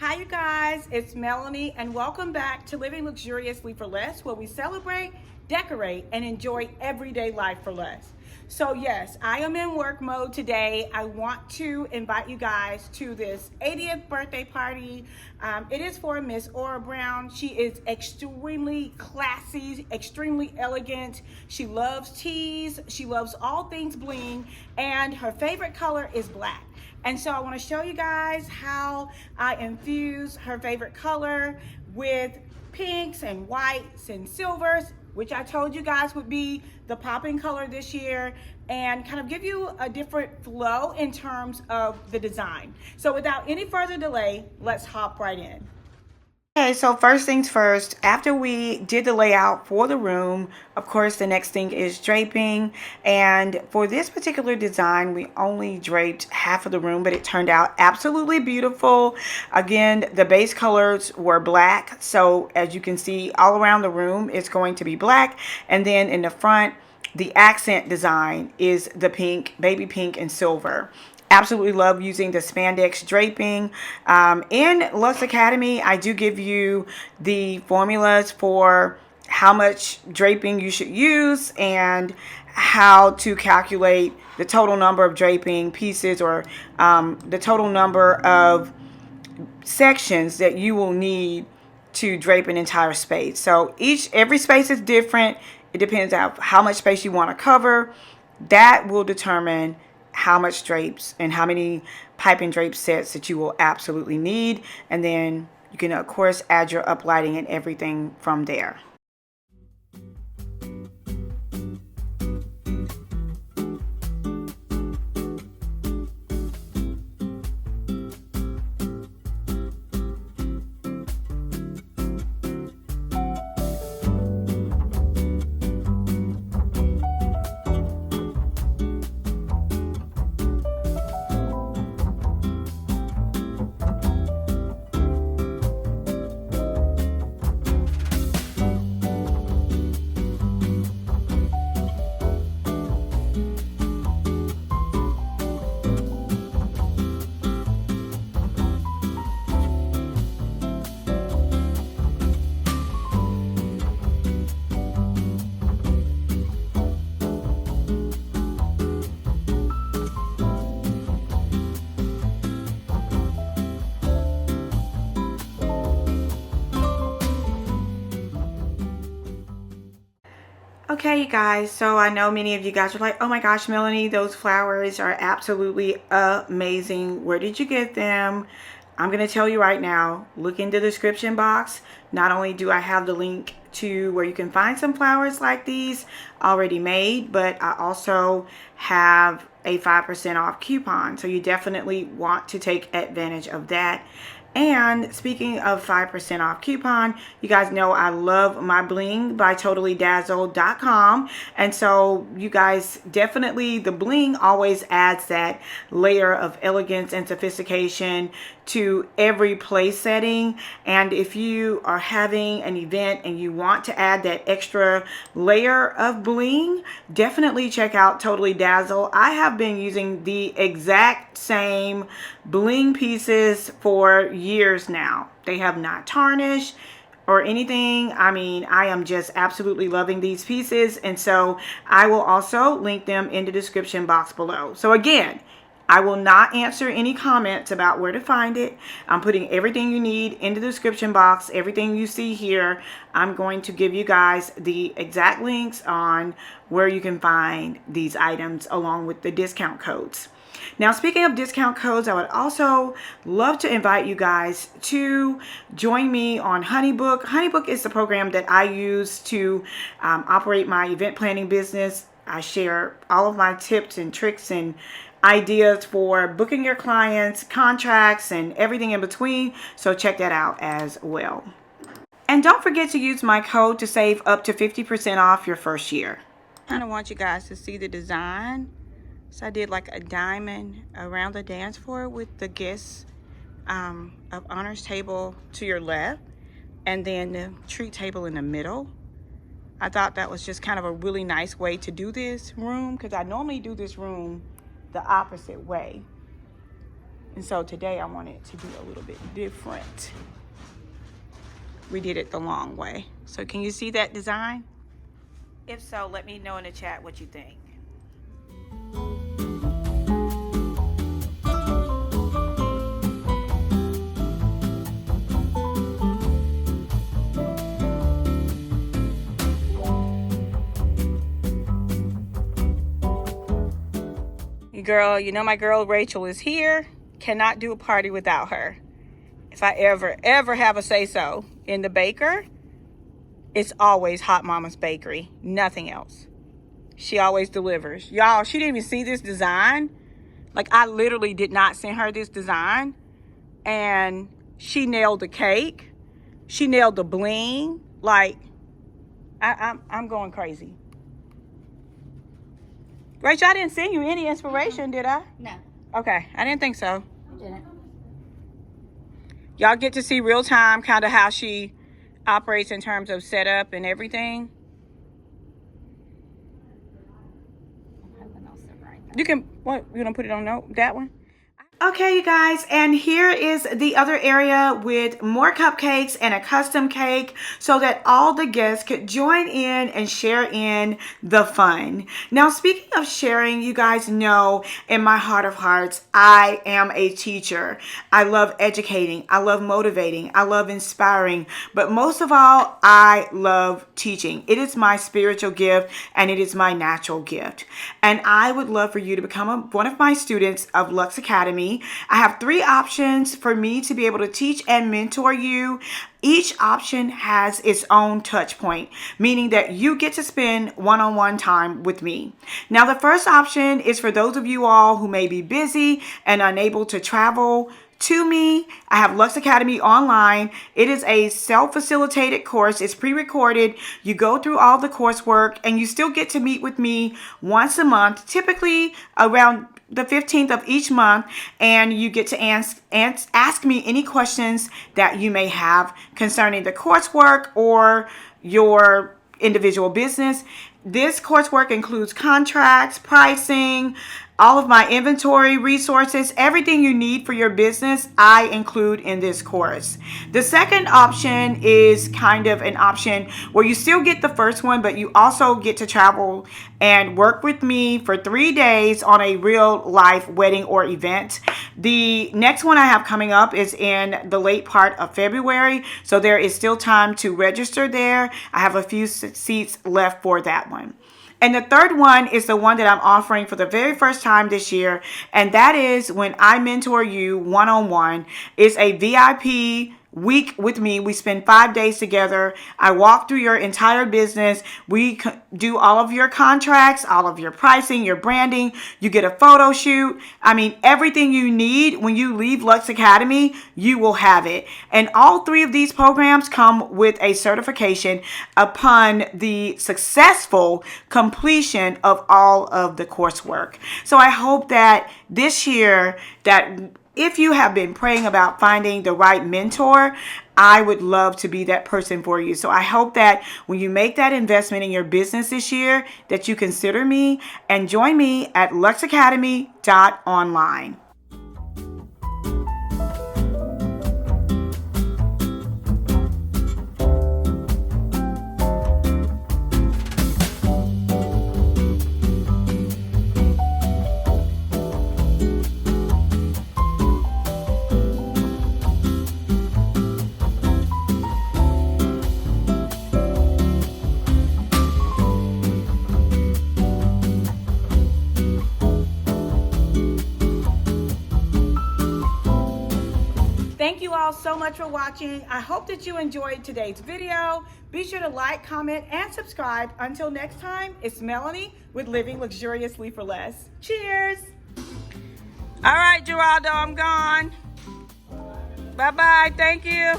Hi you guys, it's Melanie and welcome back to Living Luxuriously for Less, where we celebrate, decorate, and enjoy everyday life for less. So yes, I am in work mode today. I want to invite you guys to this 80th birthday party. It is for Miss Aura Brown. She is extremely classy, extremely elegant. She loves teas. She loves all things bling, and her favorite color is black. And so I want to show you guys how I infuse her favorite color with pinks and whites and silvers, which I told you guys would be the popping color this year, and kind of give you a different flow in terms of the design. So without any further delay, let's hop right in. Okay, so first things first, after we did the layout for the room, of course, the next thing is draping. And for this particular design, we only draped half of the room, but it turned out absolutely beautiful. Again, the base colors were black. So as you can see, all around the room, it's going to be black. And then in the front, the accent design is the pink, baby pink and silver. Absolutely love using the spandex draping. In Lux Academy, I do give you the formulas for how much draping you should use and how to calculate the total number of draping pieces, or the total number of sections that you will need to drape an entire space. So every space is different. It depends on how much space you want to cover. That will determine how much drapes and how many pipe and drape sets that you will absolutely need. And then you can, of course, add your uplighting and everything from there. Okay, you guys, so I know many of you guys are like, oh my gosh, Melanie, those flowers are absolutely amazing. Where did you get them? I'm going to tell you right now, look in the description box. Not only do I have the link to where you can find some flowers like these already made, but I also have a 5% off coupon. So you definitely want to take advantage of that. And speaking of 5% off coupon, you guys know I love my bling by totallydazzled.com. And so you guys definitely, the bling always adds that layer of elegance and sophistication to every place setting. And if you are having an event and you want to add that extra layer of bling, definitely check out Totally Dazzle. I have been using the exact same bling pieces for years now. They have not tarnished or anything. I mean, I am just absolutely loving these pieces. And so I will also link them in the description box below. So again, I will not answer any comments about where to find it. I'm putting everything you need in the description box. Everything you see here, I'm going to give you guys the exact links on where you can find these items along with the discount codes. Now, speaking of discount codes, I would also love to invite you guys to join me on Honeybook. Honeybook is the program that I use to operate my event planning business. I share all of my tips and tricks and ideas for booking your clients, contracts, and everything in between. So check that out as well. And don't forget to use my code to save up to 50% off your first year. I kind of want you guys to see the design. So I did like a diamond around the dance floor with the guests of honors table to your left, and then the treat table in the middle. I thought that was just kind of a really nice way to do this room, because I normally do this room the opposite way. And so today I want it to be a little bit different. We did it the long way. So can you see that design? If so, let me know in the chat what you think. Girl, you know my girl Rachel is here. Cannot do a party without her. If I ever have a say-so in the baker, it's always Hot Mama's Bakery. Nothing else. She always delivers. Y'all, she didn't even see this design. Like, I literally did not send her this design. And she nailed the cake. She nailed the bling. Like, I'm going crazy. Rachel, I didn't send you any inspiration, did I? No. Okay, I didn't think so. I didn't. Y'all get to see real time kind of how she operates in terms of setup and everything. You can, what, you gonna put it on that one? Okay, you guys, and here is the other area with more cupcakes and a custom cake so that all the guests could join in and share in the fun. Now, speaking of sharing, you guys know in my heart of hearts, I am a teacher. I love educating. I love motivating. I love inspiring. But most of all, I love teaching. It is my spiritual gift and it is my natural gift. And I would love for you to become one of my students of Lux Academy. I have 3 options for me to be able to teach and mentor you. Each option has its own touch point, meaning that you get to spend one-on-one time with me. Now, the first option is for those of you all who may be busy and unable to travel to me. I have Lux Academy online. It is a self-facilitated course. It's pre-recorded. You go through all the coursework and you still get to meet with me once a month, typically around the 15th of each month, and you get to ask me any questions that you may have concerning the coursework or your individual business. This coursework includes contracts, pricing, all of my inventory, resources, everything you need for your business, I include in this course. The second option is kind of an option where you still get the first one, but you also get to travel and work with me for 3 days on a real life wedding or event. The next one I have coming up is in the late part of February, so there is still time to register there. I have a few seats left for that one. And the third one is the one that I'm offering for the very first time this year. And that is when I mentor you one-on-one. It's a VIP week with me. We spend 5 days together. I walk through your entire business. We do all of your contracts, all of your pricing, your branding. You get a photo shoot. I mean, everything you need when you leave Lux Academy, you will have it. And all 3 of these programs come with a certification upon the successful completion of all of the coursework. So I hope that this year, that if you have been praying about finding the right mentor, I would love to be that person for you. So I hope that when you make that investment in your business this year, that you consider me and join me at luxacademy.online. Thank you all so much for watching. I hope that you enjoyed today's video. Be sure to like, comment, and subscribe. Until next time, it's Melanie with Living Luxuriously for Less. Cheers. All right, Geraldo, I'm gone. Bye-bye. Thank you.